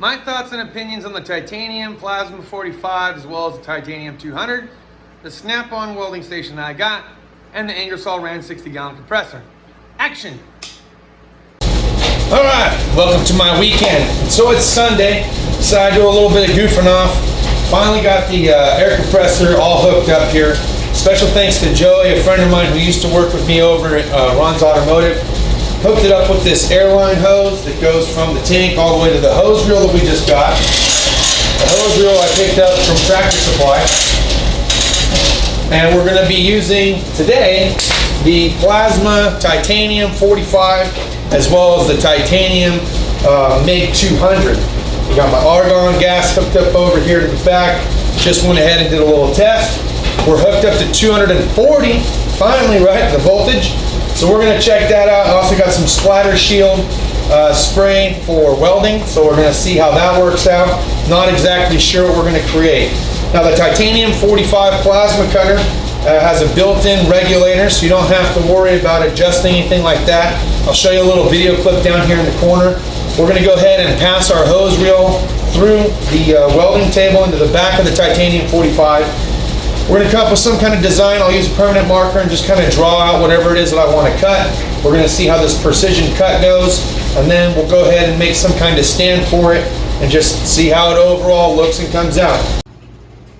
My thoughts and opinions on the titanium plasma 45 as well as the titanium 200, the snap-on welding station that I got, and the Ingersoll Rand 60-gallon compressor. Action! Alright, welcome to my weekend. So it's Sunday, so I do a little bit of goofing off. Finally got the air compressor all hooked up here. Special thanks to Joey, a friend of mine who used to work with me over at Ron's Automotive. Hooked it up with this airline hose that goes from the tank all the way to the hose reel that we just got. The hose reel I picked up from Tractor Supply. And we're going to be using today the plasma titanium 45 as well as the titanium MIG 200. We got my argon gas hooked up over here to the back. Just went ahead and did a little test. We're hooked up to 240, finally, right, the voltage. So we're going to check that out. I also got some splatter shield spray for welding, so we're going to see how that works out. Not exactly sure what we're going to create. Now the titanium 45 plasma cutter has a built-in regulator, so you don't have to worry about adjusting anything like that. I'll show you a little video clip down here in the corner. We're going to go ahead and pass our hose reel through the welding table into the back of the titanium 45. We're going to come up with some kind of design. I'll use a permanent marker and just kind of draw out whatever it is that I want to cut. We're going to see how this precision cut goes, and then we'll go ahead and make some kind of stand for it and just see how it overall looks and comes out.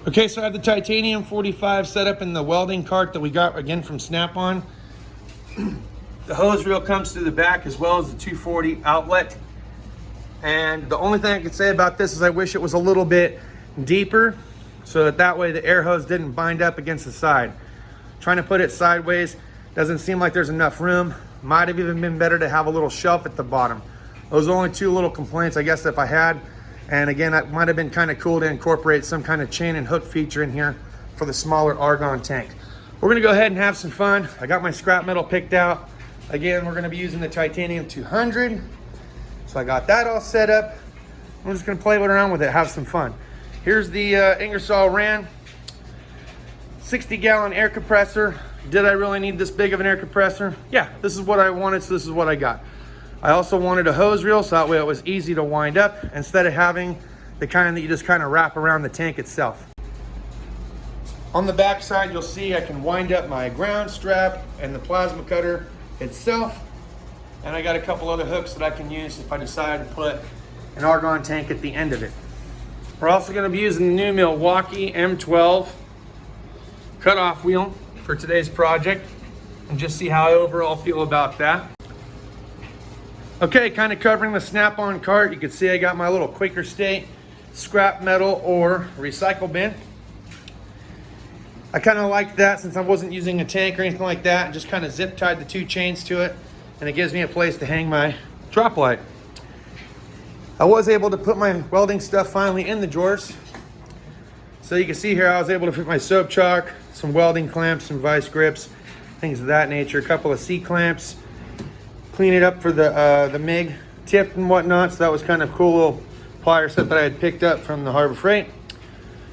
Okay, so I have the titanium 45 set up in the welding cart that we got again from Snap-on. The hose reel comes through the back as well as the 240 outlet. And the only thing I can say about this is I wish it was a little bit deeper, so that way the air hose didn't bind up against the side. Trying to put it sideways doesn't seem like there's enough room. Might have even been better to have a little shelf at the bottom. Those are only two little complaints I guess if I had. And again, that might have been kind of cool to incorporate some kind of chain and hook feature in here for the smaller argon tank. We're gonna go ahead and have some fun. I got my scrap metal picked out. Again, we're gonna be using the titanium 200. So I got that all set up. I'm just gonna play around with it, have some fun. Here's the Ingersoll Rand 60-gallon air compressor. Did I really need this big of an air compressor? Yeah, this is what I wanted, so this is what I got. I also wanted a hose reel, so that way it was easy to wind up instead of having the kind that you just kind of wrap around the tank itself. On the back side, you'll see I can wind up my ground strap and the plasma cutter itself. And I got a couple other hooks that I can use if I decide to put an argon tank at the end of it. We're also going to be using the new Milwaukee M12 cutoff wheel for today's project and just see how I overall feel about that. Okay, kind of covering the Snap-on cart, you can see I got my little Quaker State scrap metal or recycle bin. I kind of like that since I wasn't using a tank or anything like that, and just kind of zip tied the two chains to it, and it gives me a place to hang my drop light. I was able to put my welding stuff finally in the drawers. So you can see here I was able to put my soap chalk, some welding clamps, some vice grips, things of that nature, a couple of C-clamps, clean it up for the MIG tip and whatnot. So that was kind of cool little plier set that I had picked up from the Harbor Freight.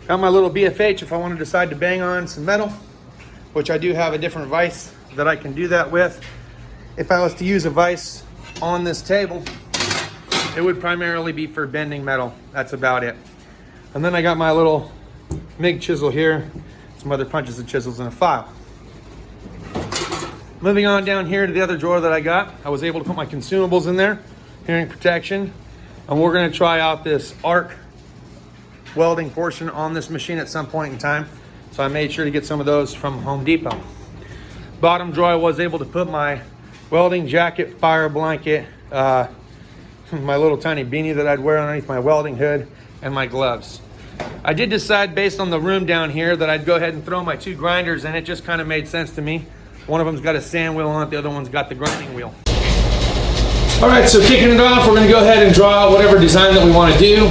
Got my little BFH if I want to decide to bang on some metal, which I do have a different vise that I can do that with. If I was to use a vise on this table, it would primarily be for bending metal. That's about it. And then I got my little MIG chisel here, some other punches and chisels, and a file. Moving on down here to the other drawer that I got, I was able to put my consumables in there, hearing protection, and we're going to try out this arc welding portion on this machine at some point in time. So I made sure to get some of those from Home Depot. Bottom drawer I was able to put my welding jacket, fire blanket, my little tiny beanie that I'd wear underneath my welding hood, and my gloves. I did decide based on the room down here that I'd go ahead and throw my two grinders in. It just kind of made sense to me. One of them's got a sand wheel on it, the other one's got the grinding wheel. All right, so kicking it off, we're gonna go ahead and draw out whatever design that we wanna do.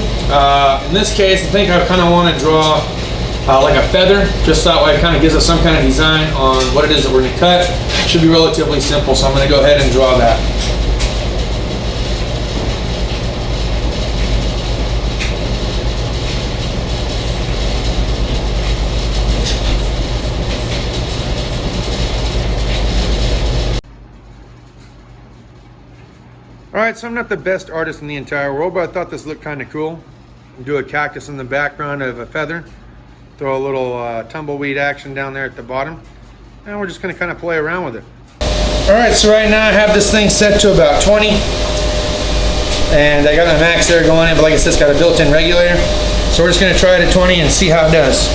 In this case, I think I kinda wanna draw like a feather, just that way it kinda gives us some kind of design on what it is that we're gonna cut. Should be relatively simple, so I'm gonna go ahead and draw that. All Alright, so I'm not the best artist in the entire world, but I thought this looked kind of cool. Do a cactus in the background of a feather. Throw a little tumbleweed action down there at the bottom. And we're just going to kind of play around with it. Alright, so right now I have this thing set to about 20. And I got my max there going in, but like I said, it's got a built-in regulator. So we're just going to try it at 20 and see how it does.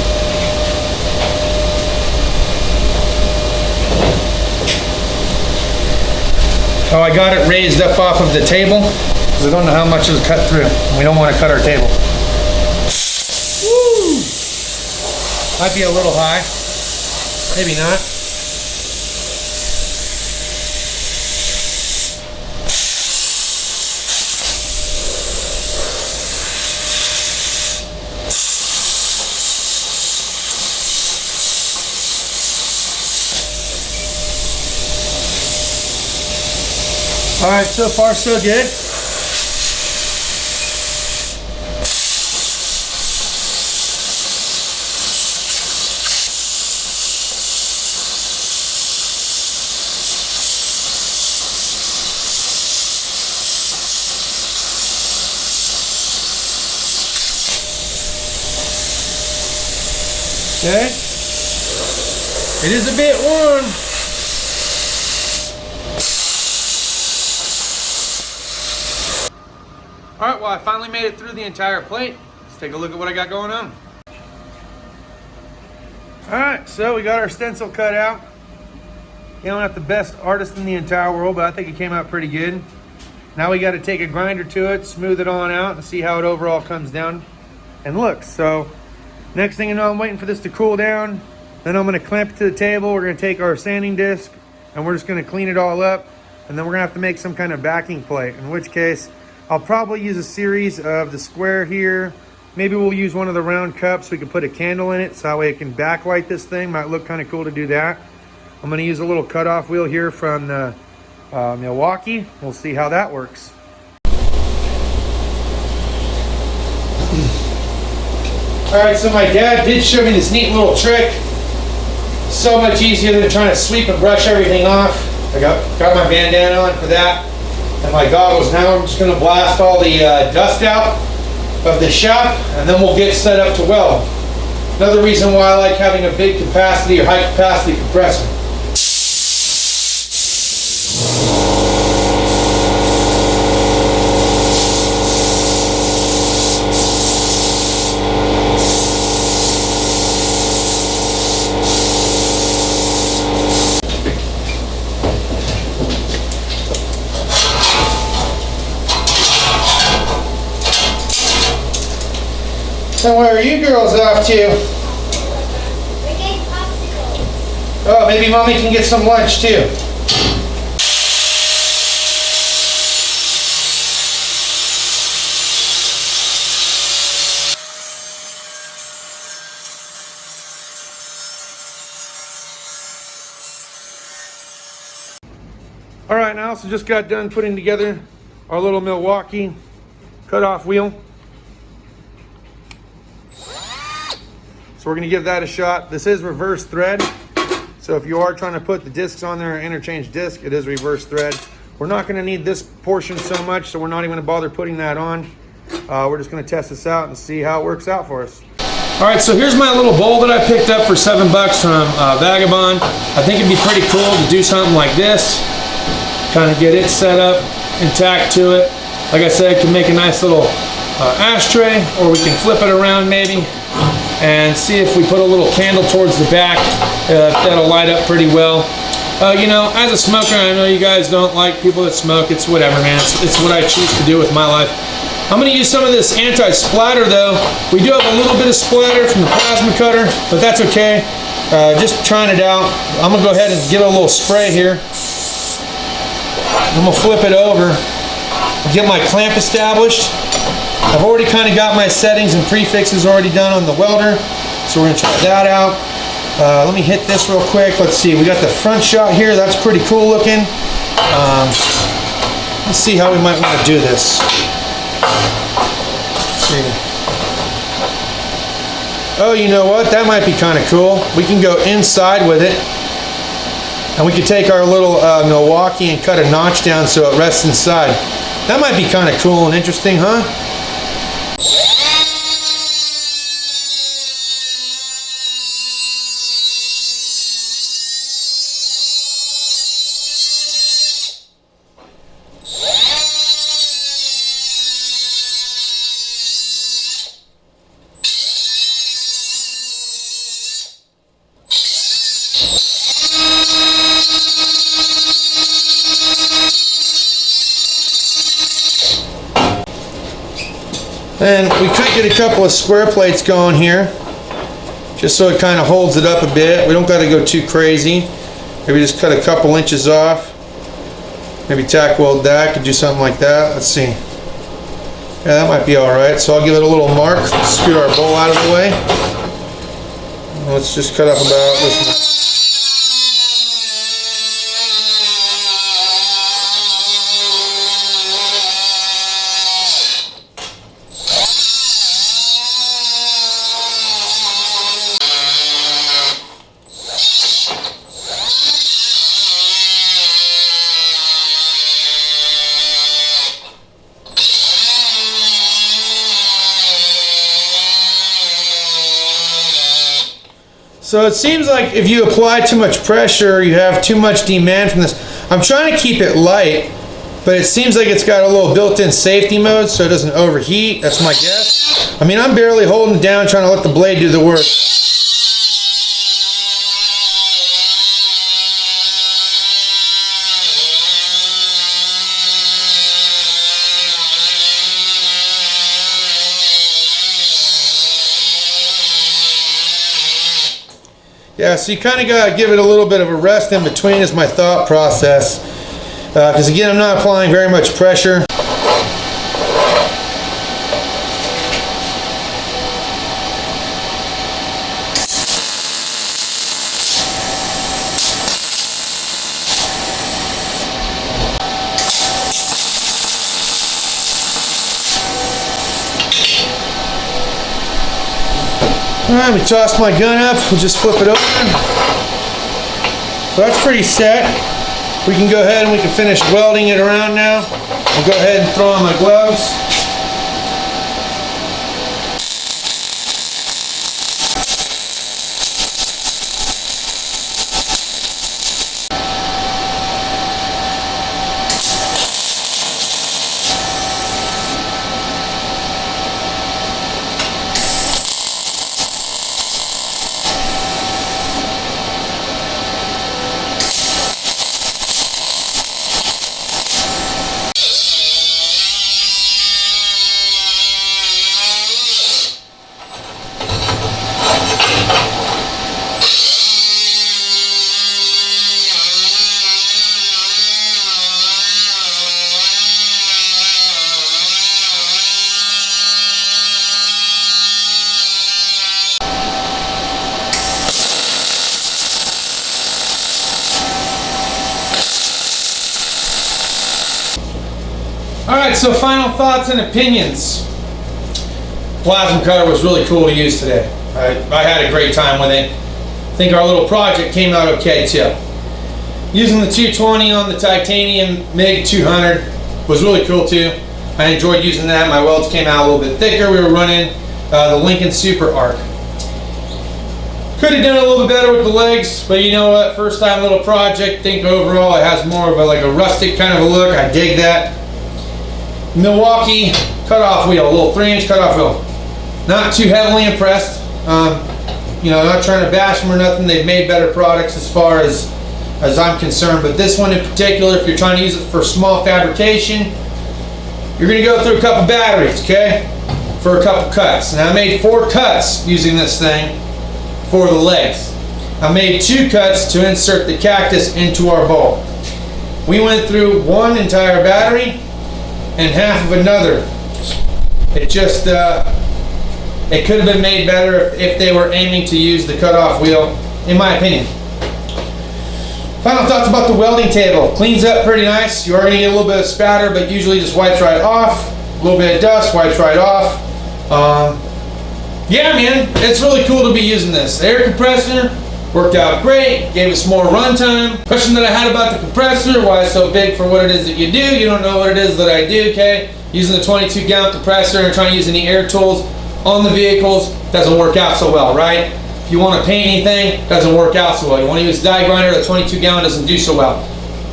Oh, I got it raised up off of the table because I don't know how much it'll cut through. We don't want to cut our table. Woo! Might be a little high. Maybe not. All right, so far so good. Okay. It is a bit warm. All right, well, I finally made it through the entire plate. Let's take a look at what I got going on. All right, so we got our stencil cut out. You know, I'm not the best artist in the entire world, but I think it came out pretty good. Now we got to take a grinder to it, smooth it on out, and see how it overall comes down and looks. So next thing you know, I'm waiting for this to cool down. Then I'm going to clamp it to the table. We're going to take our sanding disc, and we're just going to clean it all up. And then we're going to have to make some kind of backing plate, in which case I'll probably use a series of the square here. Maybe we'll use one of the round cups. We can put a candle in it so that way it can backlight this thing. Might look kind of cool to do that. I'm going to use a little cutoff wheel here from the Milwaukee. We'll see how that works. Alright, so my dad did show me this neat little trick. So much easier than trying to sweep and brush everything off. I got my bandana on for that. And my goggles. Now I'm just going to blast all the dust out of the shop, and then we'll get set up to weld. Another reason why I like having a big capacity or high capacity compressor. So where are you girls off to? We're getting popsicles. Oh, maybe Mommy can get some lunch too. All right, now I also just got done putting together our little Milwaukee cutoff wheel. So we're going to give that a shot. This is reverse thread. So if you are trying to put the discs on there and interchange disc, it is reverse thread. We're not going to need this portion so much, so we're not even going to bother putting that on. We're just going to test this out and see how it works out for us. All right, so here's my little bowl that I picked up for $7 from Vagabond. I think it'd be pretty cool to do something like this. Kind of get it set up and tacked to it. Like I said, it can make a nice little ashtray, or we can flip it around maybe and see if we put a little candle towards the back. That'll light up pretty well. You know, as a smoker, I know you guys don't like people that smoke. It's whatever, man. It's what I choose to do with my life. I'm going to use some of this anti-splatter, though. We do have a little bit of splatter from the plasma cutter, but that's okay. Just trying it out. I'm going to go ahead and give it a little spray here. I'm going to flip it over, get my clamp established. I've already kind of got my settings and prefixes already done on the welder, so we're going to try that out. Let me hit this real quick. Let's see, we got the front shot here. That's pretty cool looking. Let's see how we might want to do this. Let's see. Oh, you know what? That might be kind of cool. We can go inside with it, and we can take our little Milwaukee and cut a notch down so it rests inside. That might be kind of cool and interesting, huh? And we could get a couple of square plates going here, just so it kind of holds it up a bit. We don't got to go too crazy. Maybe just cut a couple inches off. Maybe tack weld that, could do something like that. Let's see. Yeah, that might be all right. So I'll give it a little mark, scoot our bowl out of the way. Let's just cut up about this much. So it seems like if you apply too much pressure, you have too much demand from this. I'm trying to keep it light, but it seems like it's got a little built-in safety mode so it doesn't overheat. That's my guess. I mean, I'm barely holding it down, trying to let the blade do the work. Yeah, so you kind of got to give it a little bit of a rest in between is my thought process. Because again, I'm not applying very much pressure. Alright, we toss my gun up, we'll just flip it open. So that's pretty set. We can go ahead and we can finish welding it around now. I'll go ahead and throw on my gloves. Alright, so final thoughts and opinions. Plasma cutter was really cool to use today. I had a great time with it. I think our little project came out okay too. Using the 220 on the titanium MIG 200 was really cool too. I enjoyed using that. My welds came out a little bit thicker. We were running the Lincoln Super Arc. Could have done a little bit better with the legs, but you know what? First time little project. Think overall it has more of a rustic kind of a look. I dig that. Milwaukee cutoff wheel, a little 3-inch cutoff wheel. Not too heavily impressed. You know, not trying to bash them or nothing. They've made better products as far as I'm concerned, but this one in particular, if you're trying to use it for small fabrication, you're going to go through a couple batteries, okay, for a couple cuts. Now I made 4 cuts using this thing for the legs. I made 2 cuts to insert the cactus into our bowl. We went through 1 entire battery and half of another. It just it could have been made better if they were aiming to use the cutoff wheel, in my opinion. Final thoughts about the welding table. Cleans up pretty nice. You are going to get a little bit of spatter, but usually just wipes right off. A little bit of dust, wipes right off. Yeah, man, it's really cool to be using this. Air compressor, Worked out great, gave us more runtime. Question that I had about the compressor, why it's so big for what it is that you do. You don't know what it is that I do, okay? Using the 22 gallon compressor and trying to use any air tools on the vehicles doesn't work out so well, right? If you want to paint anything, doesn't work out so well. You want to use a die grinder, the 22 gallon doesn't do so well.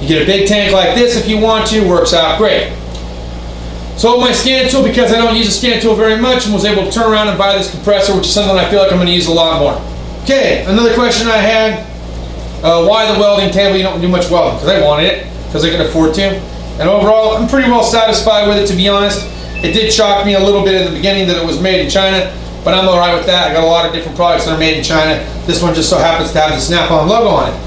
You get a big tank like this if you want to, works out great. So with my scan tool, because I don't use a scan tool very much, and was able to turn around and buy this compressor, which is something I feel like I'm going to use a lot more. Okay, another question I had, why the welding table? You don't do much welding? Because I wanted it, because I could afford to. And overall, I'm pretty well satisfied with it, to be honest. It did shock me a little bit in the beginning that it was made in China, but I'm alright with that. I got a lot of different products that are made in China. This one just so happens to have the Snap-on logo on it.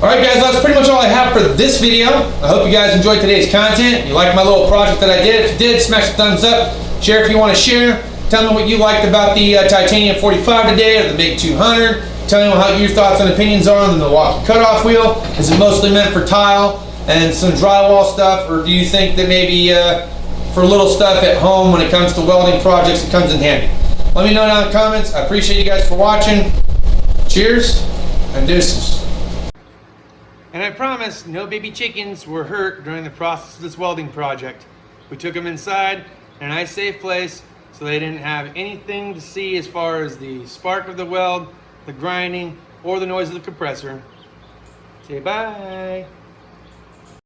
Alright guys, that's pretty much all I have for this video. I hope you guys enjoyed today's content. You liked my little project that I did. If you did, smash the thumbs up. Share if you want to share. Tell me what you liked about the Titanium 45 today, or the MIG 200. Tell me how your thoughts and opinions are on the Milwaukee cutoff wheel. Is it mostly meant for tile and some drywall stuff, or do you think that maybe for little stuff at home when it comes to welding projects it comes in handy? Let me know down in the comments. I appreciate you guys for watching. Cheers and deuces. And I promise no baby chickens were hurt during the process of this welding project. We took them inside in a nice safe place so they didn't have anything to see as far as the spark of the weld, the grinding, or the noise of the compressor. Say bye.